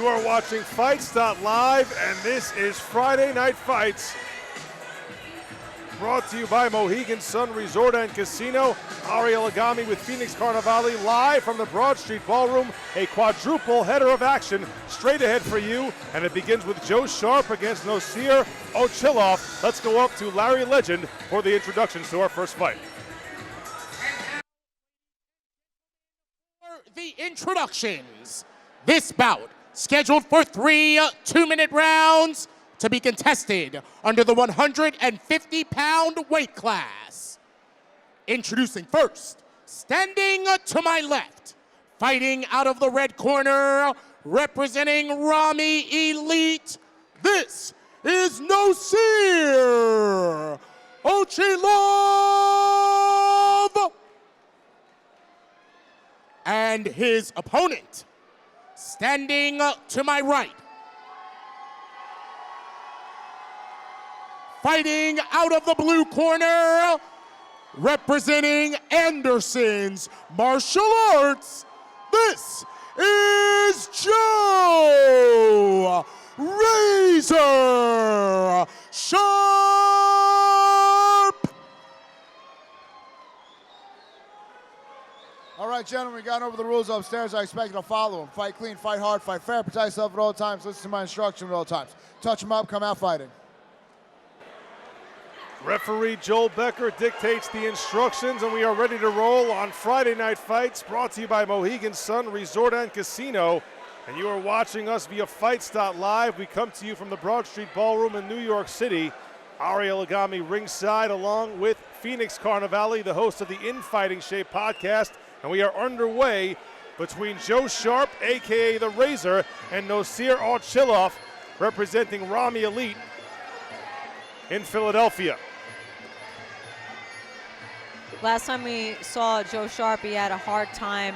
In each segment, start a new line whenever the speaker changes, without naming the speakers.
You are watching Fights.live, and this is Friday Night Fights. Brought to you by Mohegan Sun Resort and Casino. Ariel Agami with Phoenix Carnivale live from the Broad Street Ballroom. A quadruple header of action straight ahead for you. And it begins with Joe Sharp against Nosir Ochilov. Let's go up to Larry Legend for the introductions to our first fight.
For the introductions, this bout scheduled for 3 two-minute rounds to be contested under the 150-pound weight class. Introducing first, standing to my left, fighting out of the red corner, representing Rami Elite, this is Nosir Ochilov! And his opponent, standing to my right, fighting out of the blue corner, representing Anderson's Martial Arts, this is Joe Razor Sharp!
All right, gentlemen, we got over the rules upstairs. I expect you to follow them. Fight clean, fight hard, fight fair, protect yourself at all times, listen to my instructions at all times. Touch them up, come out fighting.
Referee Joel Becker dictates the instructions, and we are ready to roll on Friday Night Fights, brought to you by Mohegan Sun Resort and Casino. And you are watching us via Fights.live. We come to you from the Broad Street Ballroom in New York City. Ariel Agami ringside, along with Phoenix Carnivale, the host of the In Fighting Shape podcast. And we are underway between Joe Sharp, a.k.a. The Razor, and Nosir Ochilov, representing Rami Elite in Philadelphia.
Last time we saw Joe Sharp, he had a hard time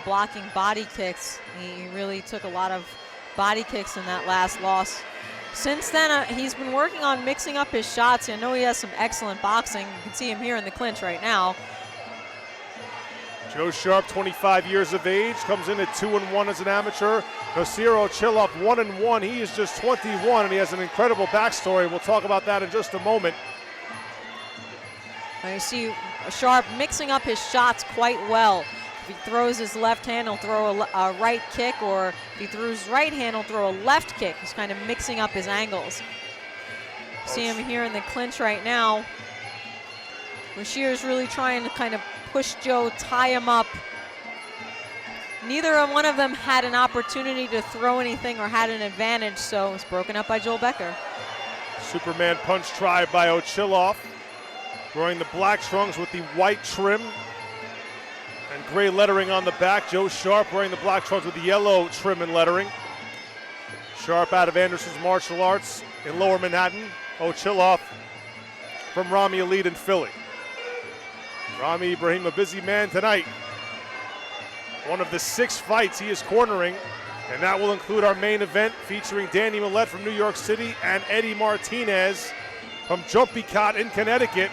blocking body kicks. He really took a lot of body kicks in that last loss. Since then, he's been working on mixing up his shots. I know he has some excellent boxing. You can see him here in the clinch right now.
Joe Sharp, 25 years of age, comes in at 2-1 as an amateur. Nosir Ochilov, 1-1. He is just 21, and he has an incredible backstory. We'll talk about that in just a moment.
You see Sharp mixing up his shots quite well. If he throws his left hand, he'll throw a right kick, or if he throws his right hand, he'll throw a left kick. He's kind of mixing up his angles. See him here in the clinch right now. Nosir is really trying to kind of push Joe, tie him up. Neither one of them had an opportunity to throw anything or had an advantage, so it's broken up by Joel Becker.
Superman punch try by Ochilov. Wearing the black trunks with the white trim and gray lettering on the back. Joe Sharp wearing the black trunks with the yellow trim and lettering. Sharp out of Anderson's Martial Arts in Lower Manhattan. Ochilov from Rami Elite in Philly. Rami Ibrahim, a busy man tonight. One of the 6 fights he is cornering, and that will include our main event featuring Danny Millette from New York City and Eddie Martinez from Jumpy Cot in Connecticut,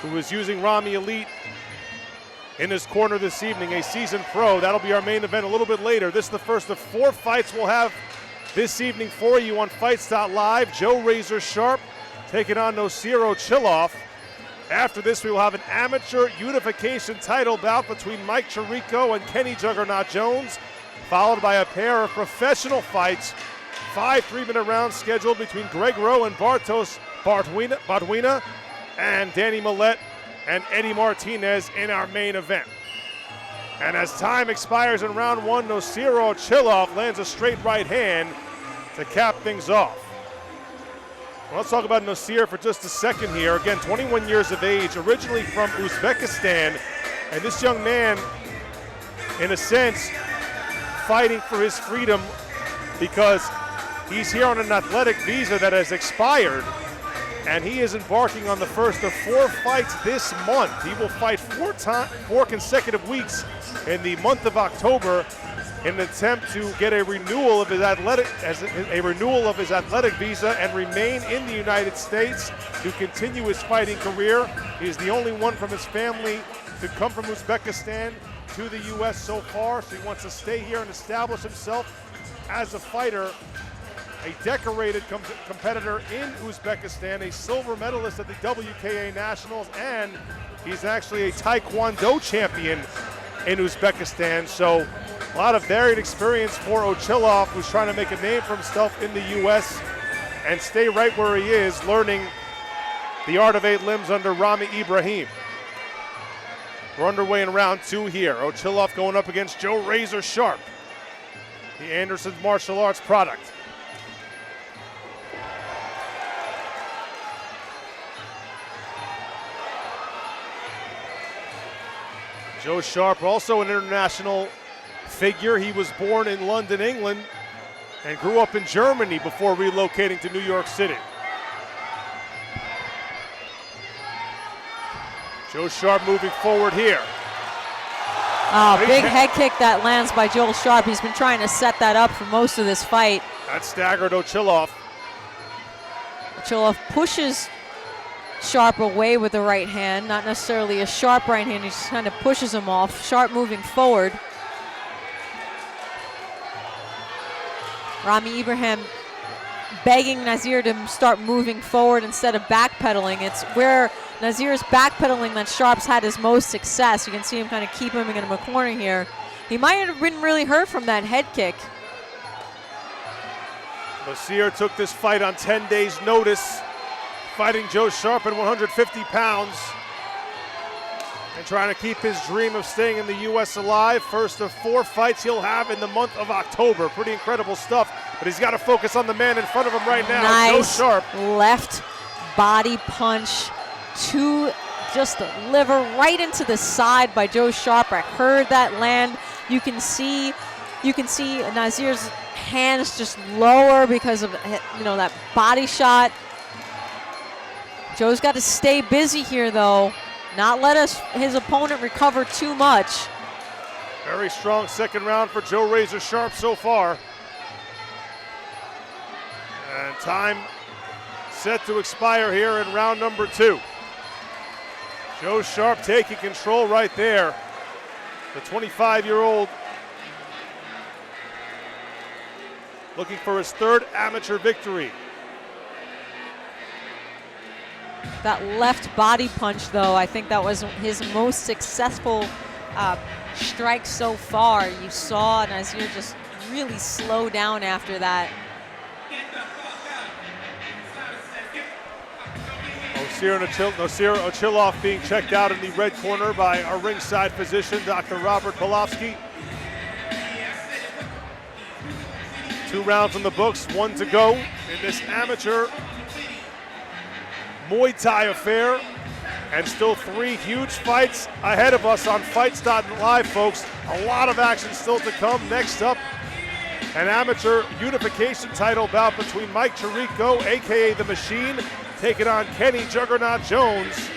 who is using Rami Elite in his corner this evening, a seasoned pro. That'll be our main event a little bit later. This is the first of 4 fights we'll have this evening for you on Fights.live. Joe Razor Sharp taking on Nosir Ochilov. After this, we will have an amateur unification title bout between Mike Chirico and Kenny Juggernaut Jones, followed by a pair of professional fights. 5 3-minute rounds scheduled between Greg Rowe and Bartosz Botwina, and Danny Millette and Eddie Martinez in our main event. And as time expires in round 1, Nosir Ochilov lands a straight right hand to cap things off. Well, let's talk about Nosir for just a second here. Again, 21 years of age, originally from Uzbekistan. And this young man, in a sense, fighting for his freedom because he's here on an athletic visa that has expired. And he is embarking on the first of 4 fights this month. He will fight 4 consecutive weeks in the month of October in an attempt to get a renewal of his athletic visa and remain in the United States to continue his fighting career. He is the only one from his family to come from Uzbekistan to the U.S. so far, so he wants to stay here and establish himself as a fighter, a decorated competitor in Uzbekistan, a silver medalist at the WKA Nationals, and he's actually a Taekwondo champion in Uzbekistan. So a lot of varied experience for Ochilov, who's trying to make a name for himself in the U.S. and stay right where he is, learning the art of 8 limbs under Rami Ibrahim. We're underway in round 2 here. Ochilov going up against Joe Razor Sharp, the Anderson's martial arts product. Joe Sharp, also an international figure. He was born in London, England, and grew up in Germany before relocating to New York City. Joe Sharp moving forward here.
Oh, big head kick that lands by Joel Sharp. He's been trying to set that up for most of this fight.
That staggered Ochilov.
Ochilov pushes Sharp away with the right hand, not necessarily a sharp right hand, he just kind of pushes him off. Sharp moving forward. Rami Ibrahim begging Nosir to start moving forward instead of backpedaling. It's where Nosir's backpedaling that Sharp's had his most success. You can see him kind of keep him in a corner here. He might have been really hurt from that head kick.
Nosir took this fight on 10 days' notice, fighting Joe Sharp at 150 pounds and trying to keep his dream of staying in the U.S. alive. First of 4 fights he'll have in the month of October. Pretty incredible stuff, but he's got to focus on the man in front of him right now,
nice
Joe Sharp.
Left body punch to just the liver, right into the side by Joe Sharp. I heard that land. You can see Nosir's hands just lower because of that body shot. Joe's got to stay busy here, though. Not let his opponent recover too much.
Very strong second round for Joe Razor Sharp so far. And time set to expire here in round number 2. Joe Sharp taking control right there. The 25-year-old looking for his 3rd amateur victory.
That left body punch, though, I think that was his most successful strike so far. You saw Nosir just really slow down after that.
Nosir Ochilov being checked out in the red corner by our ringside physician, Dr. Robert Polofsky. 2 rounds on the books, 1 to go in this amateur Muay Thai affair, and still 3 huge fights ahead of us on Fights.live, folks. A lot of action still to come. Next up, an amateur unification title bout between Mike Chirico, aka The Machine, taking on Kenny Juggernaut Jones.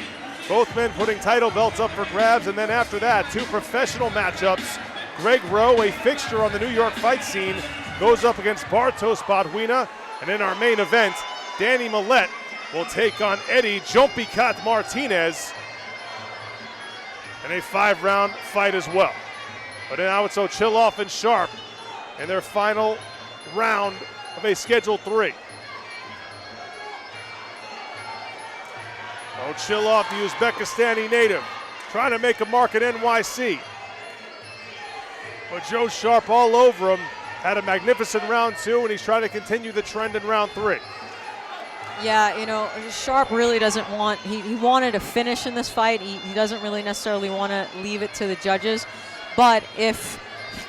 Both men putting title belts up for grabs, and then after that, 2 professional matchups. Greg Rowe, a fixture on the New York fight scene, goes up against Bartosz Bodwina, and in our main event, Danny Millette will take on Eddie Jumpy Cat Martinez in a 5-round fight as well. But now it's Ochilov and Sharp in their final round of a Schedule 3. Ochilov, the Uzbekistani native, trying to make a mark at NYC. But Joe Sharp all over him, had a magnificent round 2, and he's trying to continue the trend in round 3.
Yeah, Sharp really doesn't want, he wanted a finish in this fight. He doesn't really necessarily want to leave it to the judges. But if,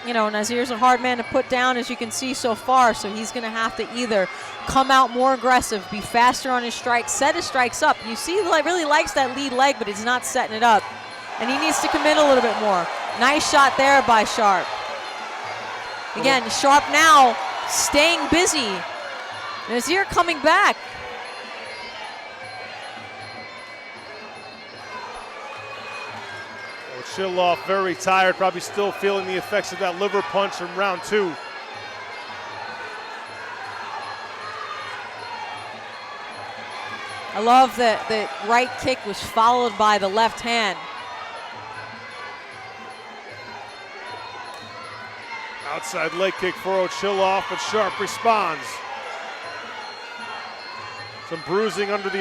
Nosir's a hard man to put down, as you can see so far, so he's going to have to either come out more aggressive, be faster on his strikes, set his strikes up. You see, he really likes that lead leg, but he's not setting it up. And he needs to commit a little bit more. Nice shot there by Sharp. Again, Sharp now staying busy. Nosir coming back.
Ochilov very tired, probably still feeling the effects of that liver punch from round 2.
I love that the right kick was followed by the left hand.
Outside leg kick for Ochilov, but Sharp responds. Some bruising under the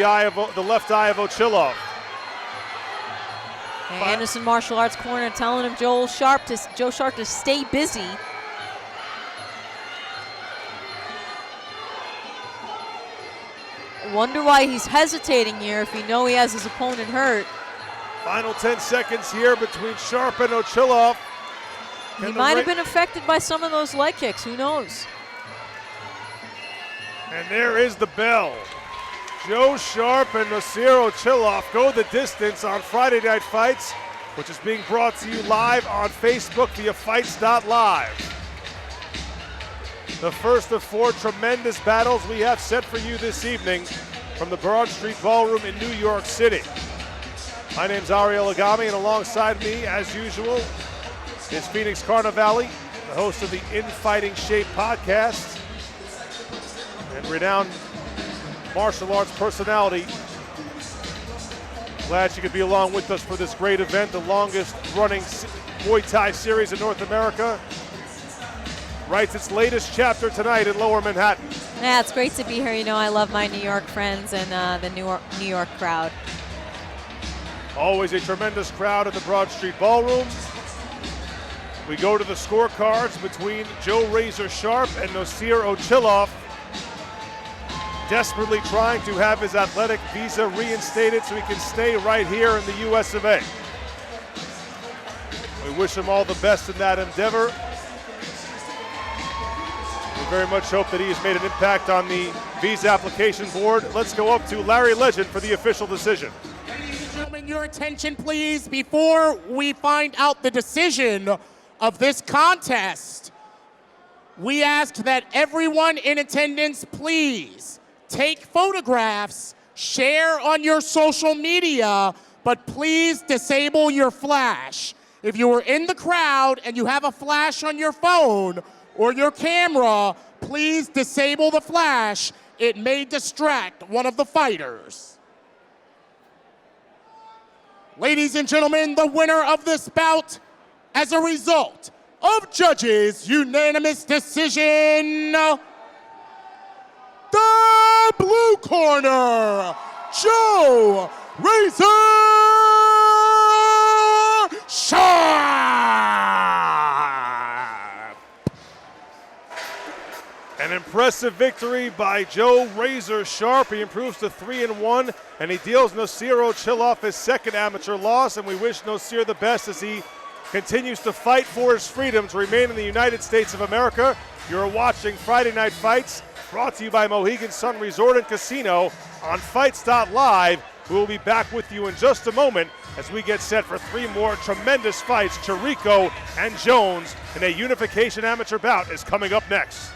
left eye of Ochilov.
And Anderson Martial Arts Corner telling him Joe Sharp to stay busy. Wonder why he's hesitating here if he know he has his opponent hurt.
Final 10 seconds here between Sharp and Ochilov.
He might have been affected by some of those leg kicks, who knows?
And there is the bell. Joe Sharp and Nosir Ochilov go the distance on Friday Night Fights, which is being brought to you live on Facebook via Fights.live. The first of 4 tremendous battles we have set for you this evening from the Broad Street Ballroom in New York City. My name's Ariel Agami, and alongside me, as usual, is Phoenix Carnivale, the host of the In Fighting Shape podcast, and renowned martial arts personality. Glad you could be along with us for this great event, the longest running Muay Thai series in North America. Writes its latest chapter tonight in Lower Manhattan.
Yeah, it's great to be here. You know, I love my New York friends and the New York crowd.
Always a tremendous crowd at the Broad Street Ballroom. We go to the scorecards between Joe Razor Sharp and Nosir Ochilov, desperately trying to have his athletic visa reinstated so he can stay right here in the US of A. We wish him all the best in that endeavor. We very much hope that he has made an impact on the visa application board. Let's go up to Larry Legend for the official decision.
Ladies and gentlemen, your attention please before we find out the decision of this contest. We ask that everyone in attendance please take photographs, share on your social media, but please disable your flash. If you are in the crowd and you have a flash on your phone or your camera, please disable the flash. It may distract one of the fighters. Ladies and gentlemen, the winner of this bout, as a result of judges' unanimous decision, the blue corner, Joe Razor Sharp.
An impressive victory by Joe Razor Sharp. He improves to 3-1, and he deals Nosir Ochilov his second amateur loss, and we wish Nosir the best as he continues to fight for his freedom to remain in the United States of America. You're watching Friday Night Fights, brought to you by Mohegan Sun Resort and Casino on Fights.live. We will be back with you in just a moment as we get set for 3 more tremendous fights. Chirico and Jones in a unification amateur bout is coming up next.